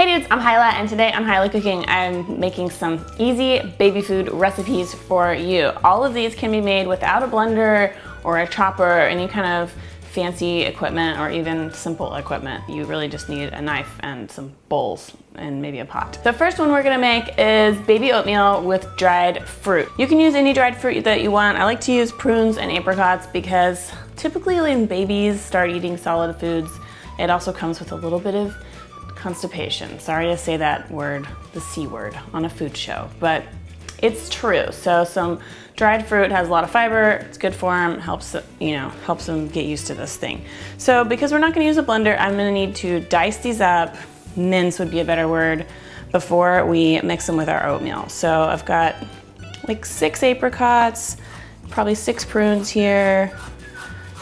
Hey dudes, I'm Hilah, and today on Hilah Cooking, I'm making some easy baby food recipes for you. All of these can be made without a blender or a chopper or any kind of fancy equipment or even simple equipment. You really just need a knife and some bowls and maybe a pot. The first one we're gonna make is baby oatmeal with dried fruit. You can use any dried fruit that you want. I like to use prunes and apricots because typically when babies start eating solid foods, it also comes with a little bit of constipation. Sorry to say that word, the C word, on a food show, but it's true. So some dried fruit has a lot of fiber, it's good for them, helps them get used to this thing. So because we're not gonna use a blender, I'm gonna need to dice these up, mince would be a better word, before we mix them with our oatmeal. So I've got like 6 apricots, probably 6 prunes here.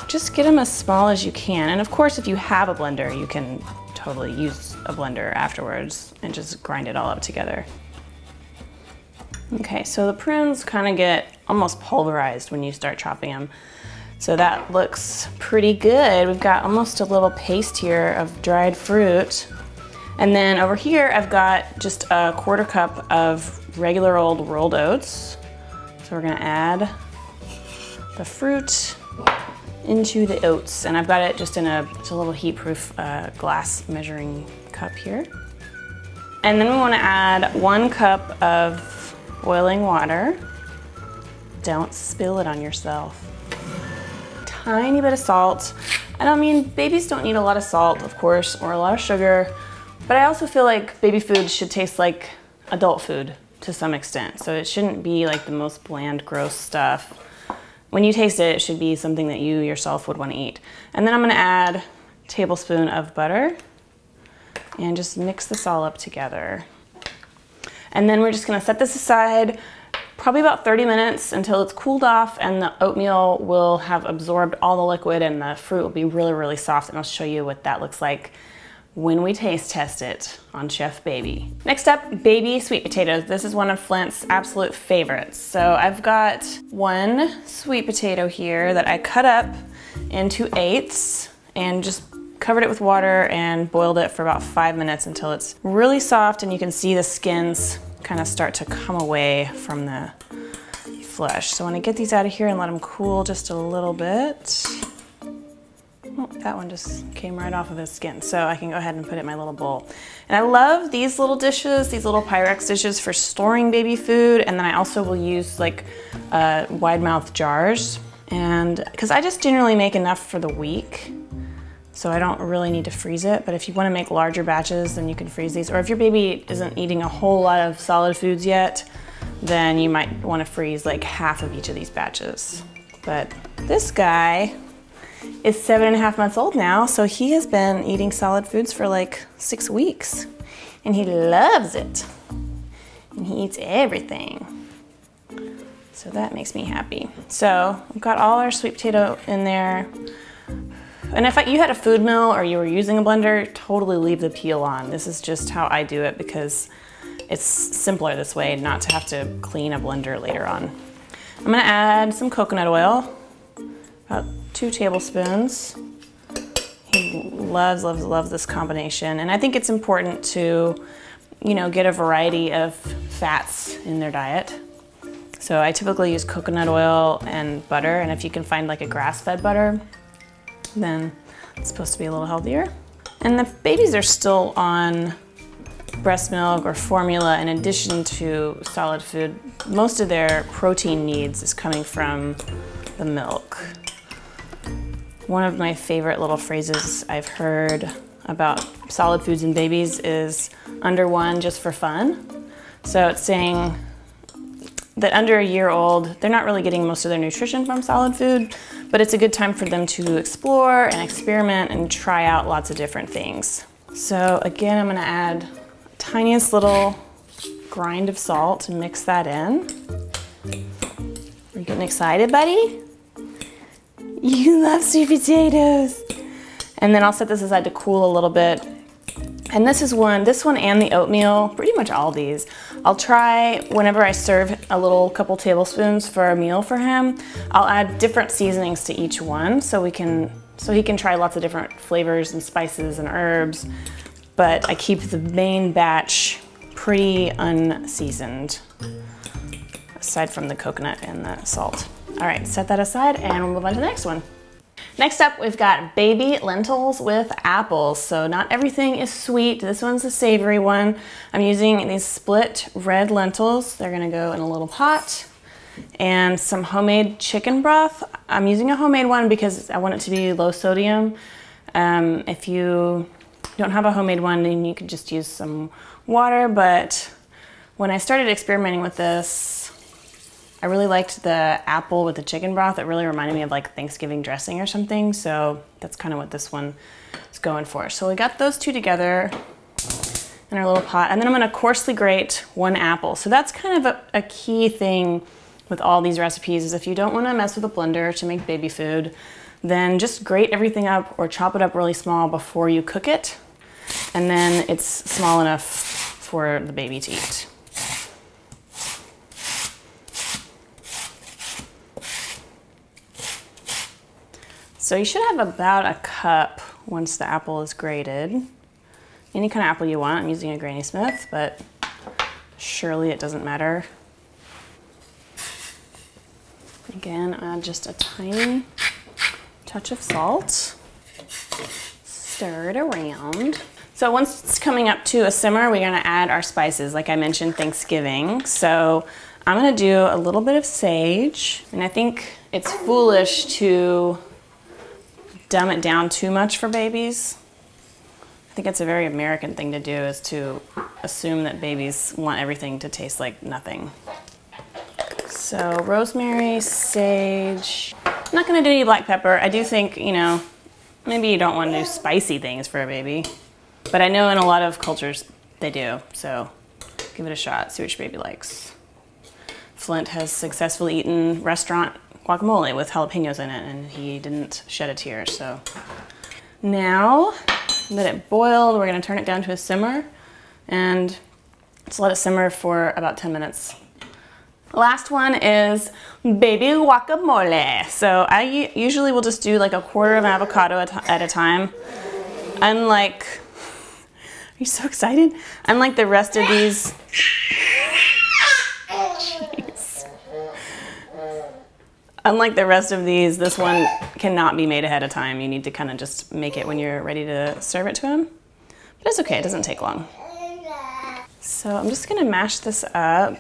Just get them as small as you can. And of course, if you have a blender, you can totally use a blender afterwards and just grind it all up together. Okay, so the prunes kind of get almost pulverized when you start chopping them. So that looks pretty good. We've got almost a little paste here of dried fruit. And then over here, I've got just a 1/4 cup of regular old rolled oats. So we're gonna add the fruit into the oats, and I've got it just in a little heat-proof glass measuring cup here. And then we want to add 1 cup of boiling water. Don't spill it on yourself. Tiny bit of salt. I mean, babies don't need a lot of salt, of course, or a lot of sugar, but I also feel like baby food should taste like adult food to some extent, so it shouldn't be like the most bland, gross stuff. When you taste it, it should be something that you yourself would want to eat. And then I'm gonna add a tablespoon of butter and just mix this all up together. And then we're just gonna set this aside probably about 30 minutes until it's cooled off and the oatmeal will have absorbed all the liquid and the fruit will be really, really soft. And I'll show you what that looks like when we taste test it on Chef Baby. Next up, baby sweet potatoes. This is one of Flint's absolute favorites. So I've got 1 sweet potato here that I cut up into 8ths and just covered it with water and boiled it for about 5 minutes until it's really soft and you can see the skins kind of start to come away from the flesh. So when I get these out of here and let them cool just a little bit, oh, that one just came right off of his skin. So I can go ahead and put it in my little bowl. And I love these little dishes, these little Pyrex dishes for storing baby food. And then I also will use like wide mouth jars. And because I just generally make enough for the week, so I don't really need to freeze it. But if you want to make larger batches, then you can freeze these. Or if your baby isn't eating a whole lot of solid foods yet, then you might want to freeze like half of each of these batches. But this guy is 7.5 months old now, so he has been eating solid foods for like 6 weeks. And he loves it. And he eats everything. So that makes me happy. So we've got all our sweet potato in there. And if you had a food mill or you were using a blender, totally leave the peel on. This is just how I do it because it's simpler this way, not to have to clean a blender later on. I'm gonna add some coconut oil, about 2 tablespoons. He loves, loves, loves this combination. And I think it's important to, get a variety of fats in their diet. So I typically use coconut oil and butter. And if you can find like a grass-fed butter, then it's supposed to be a little healthier. And the babies are still on breast milk or formula in addition to solid food. Most of their protein needs is coming from the milk. One of my favorite little phrases I've heard about solid foods in babies is under 1 just for fun. So it's saying that under a year old, they're not really getting most of their nutrition from solid food, but it's a good time for them to explore and experiment and try out lots of different things. So again, I'm gonna add tiniest little grind of salt and mix that in. Are you getting excited, buddy? You love sweet potatoes. And then I'll set this aside to cool a little bit. And this one and the oatmeal, pretty much all these, I'll try whenever I serve a couple tablespoons for a meal for him, I'll add different seasonings to each one so he can try lots of different flavors and spices and herbs. but I keep the main batch pretty unseasoned, aside from the coconut and the salt. All right, set that aside and we'll move on to the next one. Next up, we've got baby lentils with apples. So not everything is sweet. This one's a savory one. I'm using these split red lentils. They're gonna go in a little pot. And some homemade chicken broth. I'm using a homemade one because I want it to be low sodium. If you don't have a homemade one, then you could just use some water. But when I started experimenting with this, I really liked the apple with the chicken broth. It really reminded me of like Thanksgiving dressing or something. So that's kind of what this one is going for. So we got those two together in our little pot. And then I'm gonna coarsely grate one apple. So that's kind of a key thing with all these recipes is if you don't wanna mess with a blender to make baby food, then just grate everything up or chop it up really small before you cook it. And then it's small enough for the baby to eat. So you should have about a cup once the apple is grated. Any kind of apple you want. I'm using a Granny Smith, but surely it doesn't matter. Again, add just a tiny touch of salt. Stir it around. So once it's coming up to a simmer, we're gonna add our spices. Like I mentioned, Thanksgiving. So I'm gonna do a little bit of sage. And I think it's foolish to dumb it down too much for babies. I think it's a very American thing to do, is to assume that babies want everything to taste like nothing. So rosemary, sage. I'm not gonna do any black pepper. I do think, you know, maybe you don't want to do spicy things for a baby, but I know in a lot of cultures they do, so give it a shot, see what your baby likes. Flint has successfully eaten restaurant guacamole with jalapenos in it, and he didn't shed a tear. So now that it boiled, we're gonna turn it down to a simmer and just let it simmer for about 10 minutes. Last one is baby guacamole. So I usually will just do like a quarter of an avocado at a time. Unlike, are you so excited? Unlike the rest of these, unlike the rest of these, this one cannot be made ahead of time. You need to kind of just make it when you're ready to serve it to him. But it's okay, it doesn't take long. So I'm just gonna mash this up.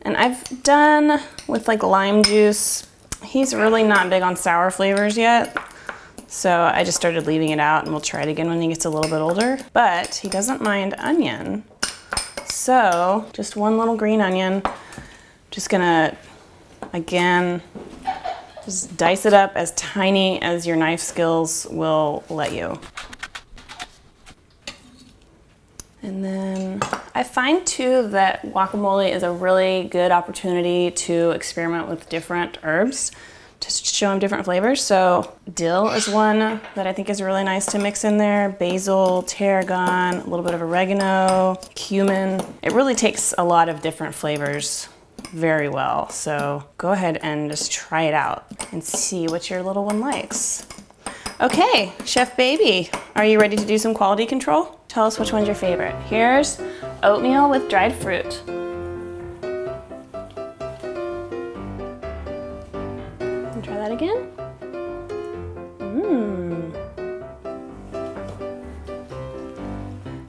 And I've done with like lime juice. He's really not big on sour flavors yet. So I just started leaving it out, and we'll try it again when he gets a little bit older. But he doesn't mind onion. So just one little green onion. Just gonna, again, just dice it up as tiny as your knife skills will let you. And then I find too that guacamole is a really good opportunity to experiment with different herbs to show them different flavors. So dill is one that I think is really nice to mix in there. Basil, tarragon, a little bit of oregano, cumin. It really takes a lot of different flavors very well. So go ahead and just try it out and see what your little one likes. Okay, Chef Baby, are you ready to do some quality control? Tell us which one's your favorite. Here's oatmeal with dried fruit. And try that again.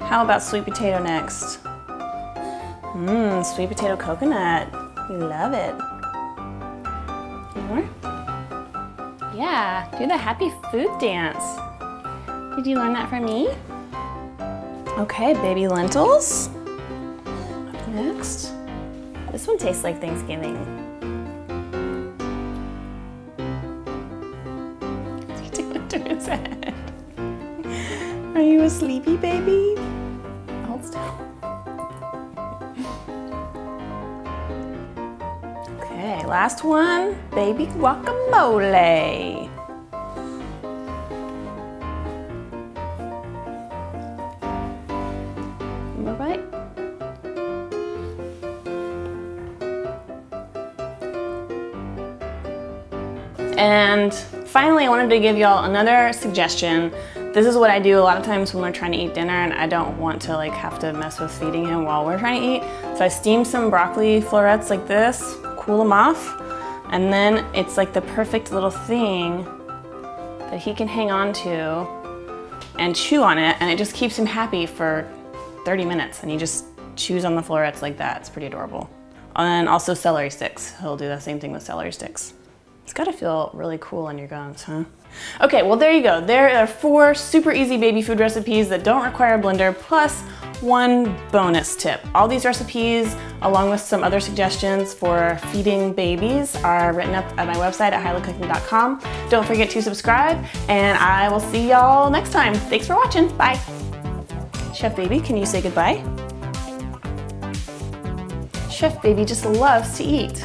How about sweet potato next? Sweet potato coconut. You love it. Any more? Yeah, do the happy food dance. Did you learn that from me? Okay, baby lentils. Up next. This one tastes like Thanksgiving. What's he doing to his head? Are you a sleepy baby? Hold still. Okay, last one, baby guacamole. All right. And finally, I wanted to give y'all another suggestion This is what I do a lot of times when we're trying to eat dinner and I don't want to like have to mess with feeding him while we're trying to eat. So I steam some broccoli florets like this, cool them off, and then it's like the perfect little thing that he can hang on to and chew on it, and it just keeps him happy for 30 minutes, and he just chews on the florets like that. It's pretty adorable. And also celery sticks. He'll do the same thing with celery sticks. It's gotta feel really cool on your gums, huh? Okay, well there you go. There are 4 super easy baby food recipes that don't require a blender, plus 1 bonus tip. All these recipes, along with some other suggestions for feeding babies, are written up at my website at hilahcooking.com. Don't forget to subscribe, and I will see y'all next time. Thanks for watching. Bye. Chef Baby, can you say goodbye? Chef Baby just loves to eat.